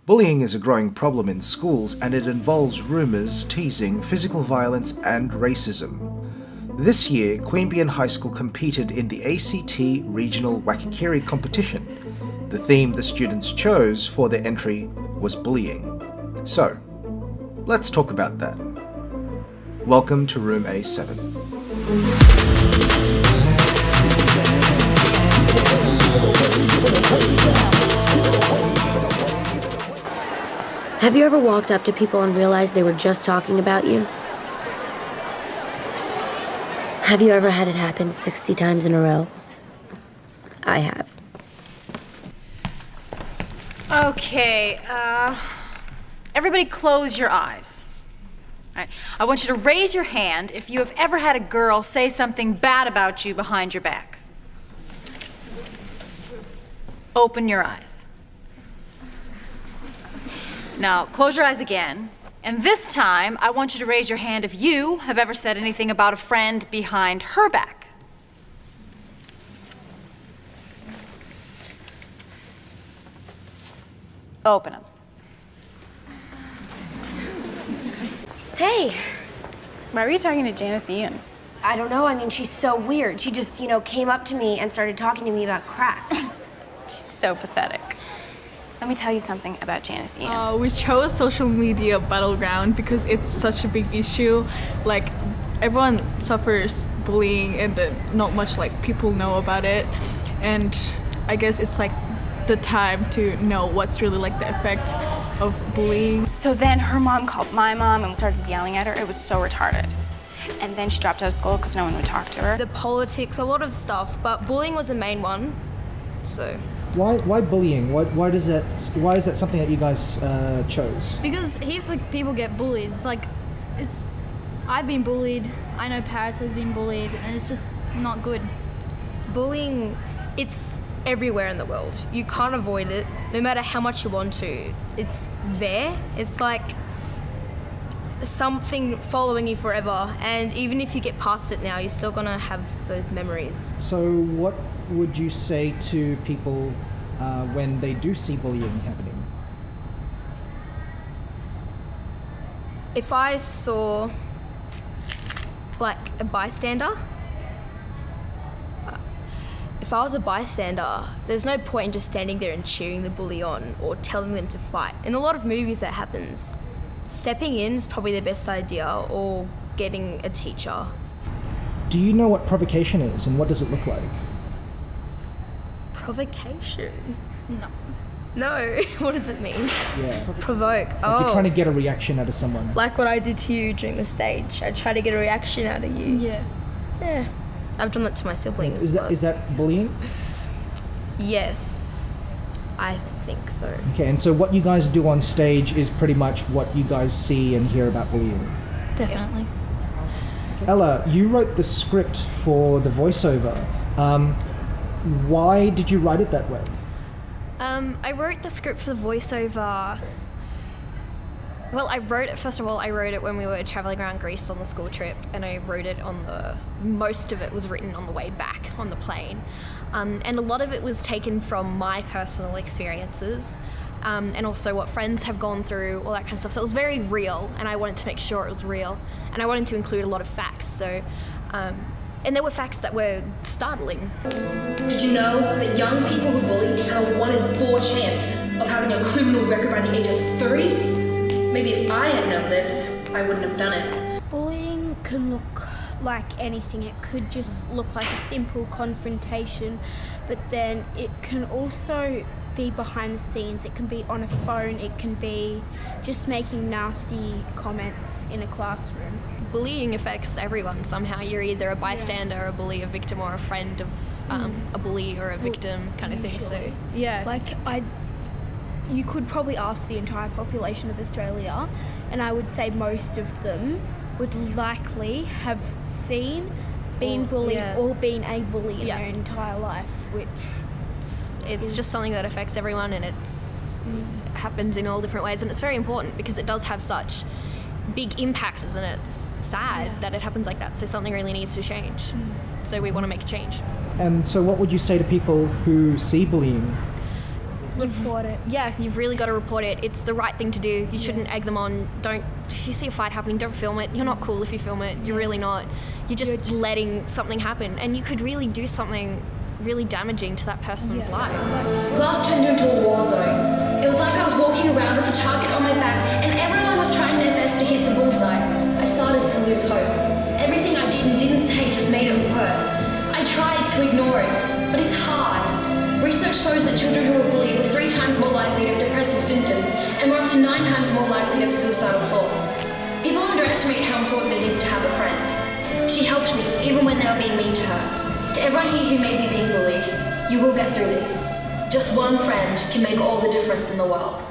Bullying is a growing problem in schools, and it involves rumours, teasing, physical violence and racism. This year, Queanbeyan High School competed in the ACT Regional Wakakikirri competition. The theme the students chose for their entry was bullying. So, let's talk about that. Welcome to Room A7. Have you ever walked up to people and realized they were just talking about you? Have you ever had it happen 60 times in a row? I have. Okay, everybody close your eyes. All right. I want you to raise your hand if you have ever had a girl say something bad about you behind your back. Open your eyes. Now, close your eyes again. And this time, I want you to raise your hand if you have ever said anything about a friend behind her back. Open them. Hey. Why were you talking to Janice Ian? I don't know. I mean, she's so weird. She just, came up to me and started talking to me about crack. She's so pathetic. Let me tell you something about Janice Ian. We chose social media Battleground because it's such a big issue. Like, everyone suffers bullying and not much people know about it. And I guess it's the time to know what's really the effect of bullying. So then her mom called my mom and started yelling at her. It was so retarded. And then she dropped out of school because no one would talk to her. The politics, a lot of stuff, but bullying was the main one, so. Why bullying? Why is that something that you guys chose? Because heaps of people get bullied. I've been bullied. I know Paris has been bullied, and it's just not good. Bullying, it's everywhere in the world. You can't avoid it, no matter how much you want to. It's there. It's like something following you forever, and even if you get past it now, you're still gonna have those memories. So what would you say to people when they do see bullying happening? If I saw a bystander, if I was a bystander, there's no point in just standing there and cheering the bully on or telling them to fight. In a lot of movies that happens. Stepping in is probably the best idea, or getting a teacher. Do you know what provocation is and what does it look like? Provocation? No. No. What does it mean? Yeah. Provoke. You're trying to get a reaction out of someone. Like what I did to you during the stage. I try to get a reaction out of you. Yeah. Yeah. I've done that to my siblings. Is that bullying? Yes. I think so. Okay, and so what you guys do on stage is pretty much what you guys see and hear about bullying. Definitely. Ella, you wrote the script for the voiceover. Why did you write it that way? I wrote the script for the voiceover. Well, I wrote it when we were travelling around Greece on the school trip, and I wrote it most of it was written on the way back on the plane. And a lot of it was taken from my personal experiences, and also what friends have gone through, all that kind of stuff. So it was very real, and I wanted to make sure it was real. And I wanted to include a lot of facts, so, and there were facts that were startling. Did you know that young people who bully have a 1 in 4 chance of having a criminal record by the age of 30? Maybe if I had known this, I wouldn't have done it. Bullying can look like anything. It could just look like a simple confrontation, but then it can also be behind the scenes. It can be on a phone. It can be just making nasty comments in a classroom. Bullying affects everyone somehow. You're either a bystander, a bully, a victim, or a friend of a bully or a victim kind of thing. So, yeah. You could probably ask the entire population of Australia, and I would say most of them would likely have been bullied or been a bully in their entire life, which it's just something that affects everyone, and it happens in all different ways, and it's very important because it does have such big impacts, and it's sad that it happens like that, so something really needs to change. So we want to make a change. And so what would you say to people who see bullying? report it. Yeah, you've really got to report it. It's the right thing to do. You shouldn't egg them on. If you see a fight happening, don't film it. You're not cool if you film it. You're really not. You're just letting something happen. And you could really do something really damaging to that person's life. Class turned into a war zone. It was like I was walking around with a target on my back and everyone was trying their best to hit the bullseye. I started to lose hope. Everything I did and didn't say just made it worse. I tried to ignore it, but it's hard. Research shows that children who were bullied were 3 times more likely to have depressive symptoms and were up to 9 times more likely to have suicidal thoughts. People underestimate how important it is to have a friend. She helped me, even when they were being mean to her. To everyone here who may be being bullied, you will get through this. Just one friend can make all the difference in the world.